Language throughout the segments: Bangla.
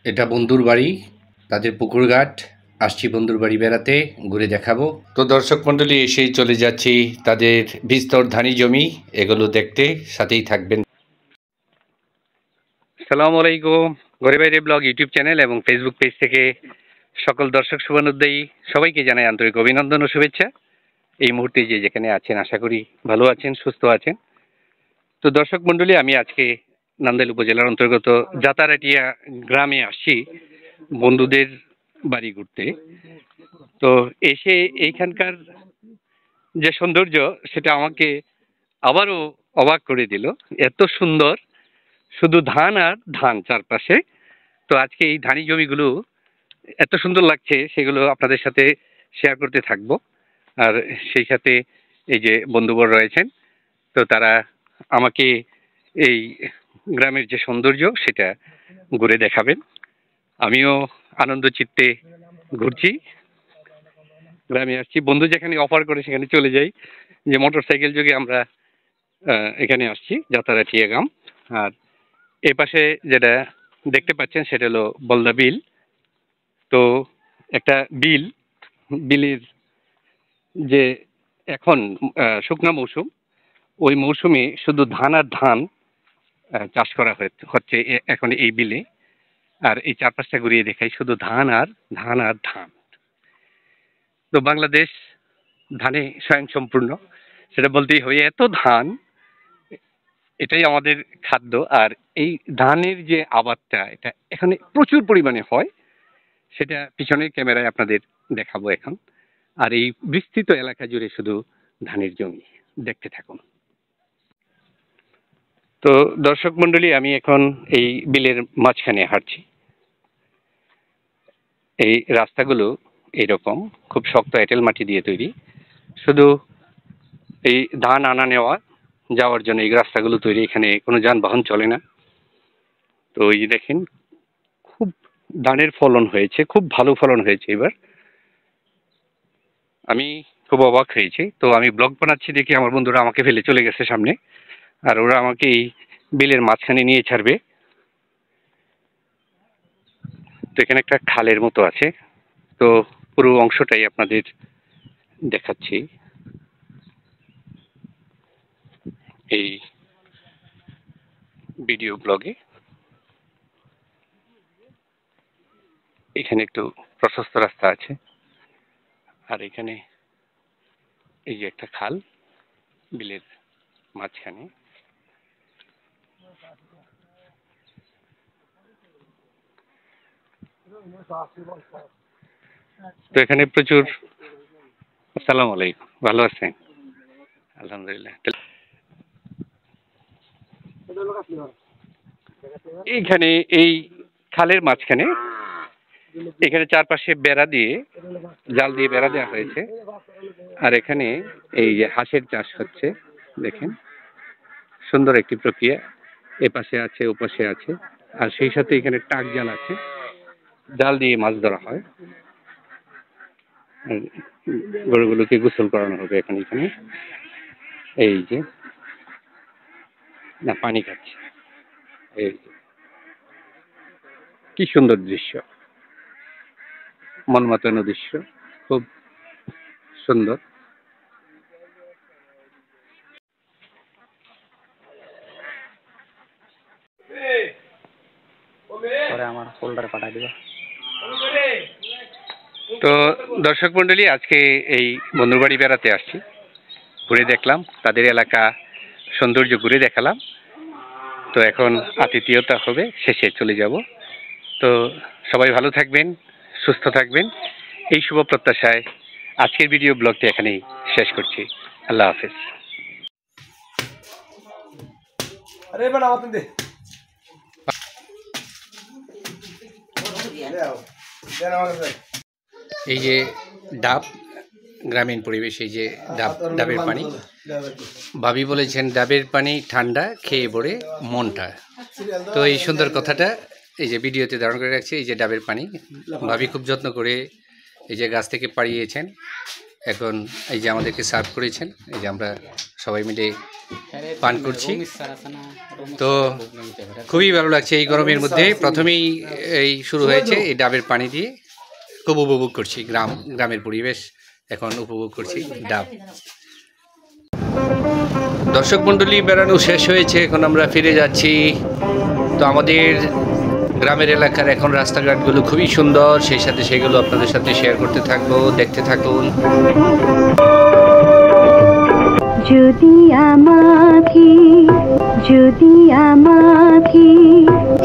এটা বন্ধুর বাড়ি, তাদের পুকুরঘাট। আসছি বন্ধুর বাড়ি বেড়াতে, ঘুরে দেখাবো। তো দর্শক মণ্ডলী, এসেই চলে যাচ্ছি তাদের বিস্তর ধানি জমি, এগুলো দেখতে। সাথেই থাকবেন। সালাম আলাইকুম। ঘরে বাইরে ব্লগ ইউটিউব চ্যানেল এবং ফেসবুক পেজ থেকে সকল দর্শক শুভানুদ্দায়ী সবাইকে জানাই আন্তরিক অভিনন্দন ও শুভেচ্ছা। এই মুহূর্তে যে যেখানে আছেন, আশা করি ভালো আছেন, সুস্থ আছেন। তো দর্শক মণ্ডলী, আমি আজকে নান্দাইল উপজেলার অন্তর্গত জাতারাটিয়া গ্রামে আসছি বন্ধুদের বাড়ি ঘুরতে। তো এসে এইখানকার যে সৌন্দর্য, সেটা আমাকে আবারও অবাক করে দিল। এত সুন্দর, শুধু ধান আর ধান চারপাশে। তো আজকে এই ধানি জমিগুলো এত সুন্দর লাগছে, সেগুলো আপনাদের সাথে শেয়ার করতে থাকবো। আর সেই সাথে এই যে বন্ধুবর রয়েছেন, তো তারা আমাকে এই গ্রামের যে সৌন্দর্য সেটা ঘুরে দেখাবেন। আমিও আনন্দ চিত্তে ঘুরছি, গ্রামে আসছি। বন্ধু যেখানে অফার করে সেখানে চলে যাই। যে মোটর সাইকেল যোগে আমরা এখানে আসছি, যাতারাঠিয়া গ্রাম। আর এ পাশে যেটা দেখতে পাচ্ছেন সেটা হলো বলদা বিল। তো একটা বিল, বিলের যে এখন শুকনা মৌসুম, ওই মৌসুমে শুধু ধান আর ধান চাষ করা হচ্ছে এখন এই বিলে। আর এই চারপাশটা ঘুরিয়ে দেখাই, শুধু ধান আর ধান আর ধান। তো বাংলাদেশ ধানে স্বয়ংসম্পূর্ণ, সেটা বলতেই হয়। এত ধান, এটাই আমাদের খাদ্য। আর এই ধানের যে আবাদটা, এটা এখানে প্রচুর পরিমাণে হয়, সেটা পিছনের ক্যামেরায় আপনাদের দেখাবো এখন। আর এই বিস্তৃত এলাকা জুড়ে শুধু ধানের জমি, দেখতে থাকুন। তো দর্শক মন্ডলী, আমি এখন এই বিলের মাঝখানে হাঁটছি। এই রাস্তাগুলো এইরকম খুব শক্ত এঁটেল মাটি দিয়ে তৈরি। শুধু এই ধান আনা নেওয়া যাওয়ার জন্য এই রাস্তাগুলো তৈরি, এখানে কোনো যানবাহন চলে না। তো এই যে দেখেন, খুব ধানের ফলন হয়েছে, খুব ভালো ফলন হয়েছে এবার। আমি খুব অবাক হয়েছি। তো আমি ব্লগ বানাচ্ছি দেখি আমার বন্ধুরা আমাকে ফেলে চলে গেছে সামনে, আর ওরা আমাকে এই বিলের মাঝখানে নিয়ে ছাড়বে। তো এখানে একটা খালের মতো আছে, তো পুরো অংশটাই আপনাদের দেখাচ্ছি এই ভিডিও ব্লগে। এখানে একটু প্রশস্ত রাস্তা আছে, আর এখানে এই যে একটা খাল বিলের মাঝখানে। তো এখানে প্রচুর। আসসালামু আলাইকুম, ভালো আছেন? আলহামদুলিল্লাহ। এইখানে এই খালের মাঝখানে, এখানে চারপাশে বেড়া দিয়ে, জাল দিয়ে বেড়া দেওয়া হয়েছে। আর এখানে এই যে হাঁসের চাষ হচ্ছে, দেখেন সুন্দর একটি প্রক্রিয়া। এপাশে আছে, ওপাশে আছে। আর সেই সাথে এখানে টাক জাল আছে, জাল দিয়ে মাছ ধরা হয়। গরুগুলোকে গোসল করানো হবে এখন এখানে। এই যে, না পানি খাচ্ছে। এই যে, কি সুন্দর দৃশ্য, মন মাতানো দৃশ্য, খুব সুন্দর। তো দর্শক মন্ডলী, আজকে এই বন্ধুর বাড়ি বেড়াতে আসছি, ঘুরে দেখলাম তাদের এলাকা, সৌন্দর্য ঘুরে দেখালাম। তো এখন আতিথেয়তা হবে, শেষে চলে যাব। তো সবাই ভালো থাকবেন, সুস্থ থাকবেন, এই শুভ প্রত্যাশায় আজকের ভিডিও ব্লগটি এখানেই শেষ করছি। আল্লাহ হাফেজ। এই যে ডাব, গ্রামীণ পরিবেশ, এই যে ডাবের পানি। ভাবি বলেছেন ডাবের পানি ঠান্ডা, খেয়ে পড়ে মনটা। তো এই সুন্দর কথাটা এই যে ভিডিওতে ধারণ করে রাখছি। এই যে ডাবের পানি, ভাবি খুব যত্ন করে এই যে গাছ থেকে পাড়িয়েছেন এখন এই যে আমাদেরকে সার্ভ করেছেন, এই যে আমরা সবাই মিলে পান করছি। তো খুবই ভালো লাগছে এই গরমের মধ্যে। প্রথমেই এই শুরু হয়েছে এই ডাবের পানি দিয়ে, খুব উপভোগ করছি গ্রামের পরিবেশ এখন উপভোগ করছি ডাব। দর্শক মণ্ডলী, বেড়ানো শেষ হয়েছে, এখন আমরা ফিরে যাচ্ছি। তো আমাদের গ্রামের এলাকার এখন রাস্তাঘাটগুলো খুবই সুন্দর, সেই সাথে সেগুলো আপনাদের সাথে শেয়ার করতে থাকবো, দেখতে থাকুন। যদি আমাকে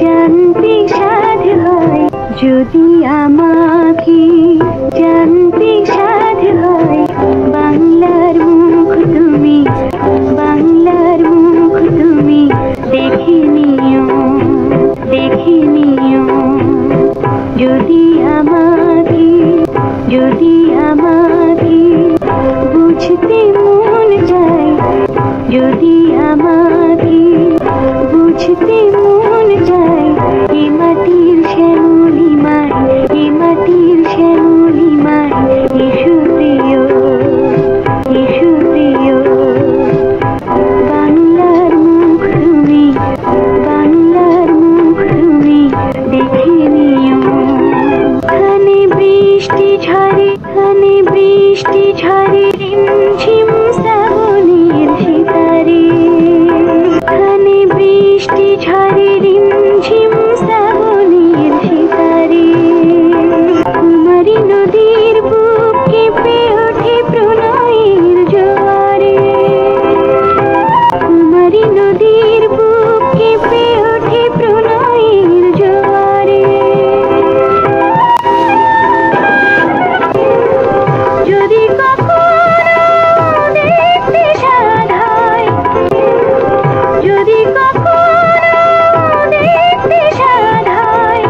জানতে সাধ হয়, যদি আমাকে জানতে সাধ হয়, বাংলার মুখ তুমি দেখে নিও। যদি আমাকে বুঝতে মন চায়, যদি আমাকে বুঝতে মন চায়, এ মাটির শ্যামলিমায়, এসো প্রিয়, বাংলার মুখ তুমি দেখে নিও। খানে বৃষ্টি ঝরে রিমঝিম শ্রাবণের সিতারে, খানে বৃষ্টি ঝরে রিমঝিম শ্রাবণের সিতারে, কুমারী নদীর বুক কেঁপে ওঠে প্রণয়ের জোয়ারে, কুমারী নদীর বুক কেঁপে ওঠে প্রণয়ের জোয়ারে। যদি কখনো দেখতে সাধ হয়, যদি কখনো দেখতে সাধ হয়,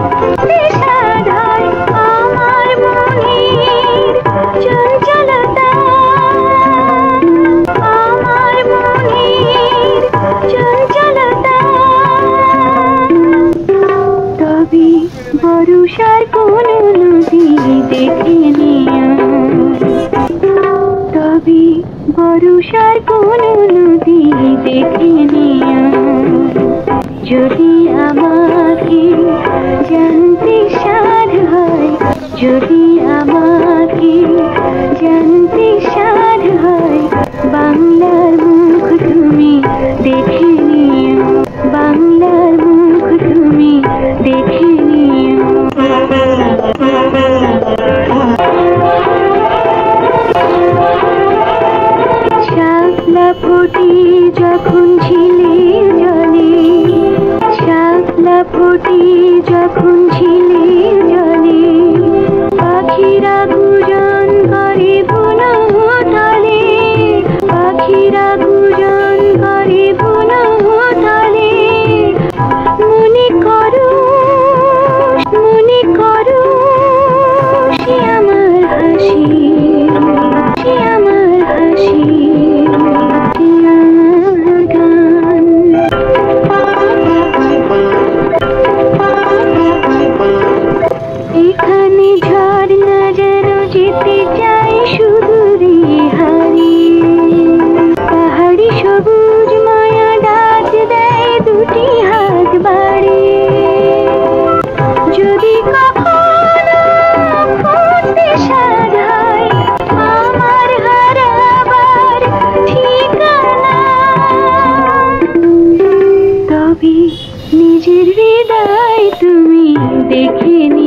আমার মনের চঞ্চলতা, আমার মনের চঞ্চলতা, তবে বর্ষার কোন নদী দেখে নিও, তবে বর্ষার কোন নদী দেখে নিও। যদি আমাকে জানতে সাধ হয়, যদি আমাকে জানতে সাধ হয়, বাংলার মুখ তুমি দেখে নিও, বাংলার মুখ তুমি দেখে নিও। শাপলা ফোটে যখন ঝিলের জলে, শাপলা ফোটে যখন ঝিলের জলে, পাখিরা গুজন করে বনতলে, পাখিরা গুজন করে বনতলে, মনে করো সে আমার হাসি, সে আমার হাসি, সে আমার গান। এখানে ঝর্ণা যেন যেতে চায় সুদূরে হারিয়ে, পাহাড়ি সবুজ মায়া ডাক দেয় দুটি হাত বাড়িয়ে। যদি কখনো খুঁজতে সাধ হয়, আমার হারাবার ঠিকানা, তবে নিজের হৃদয় তুমি দেখে নিও।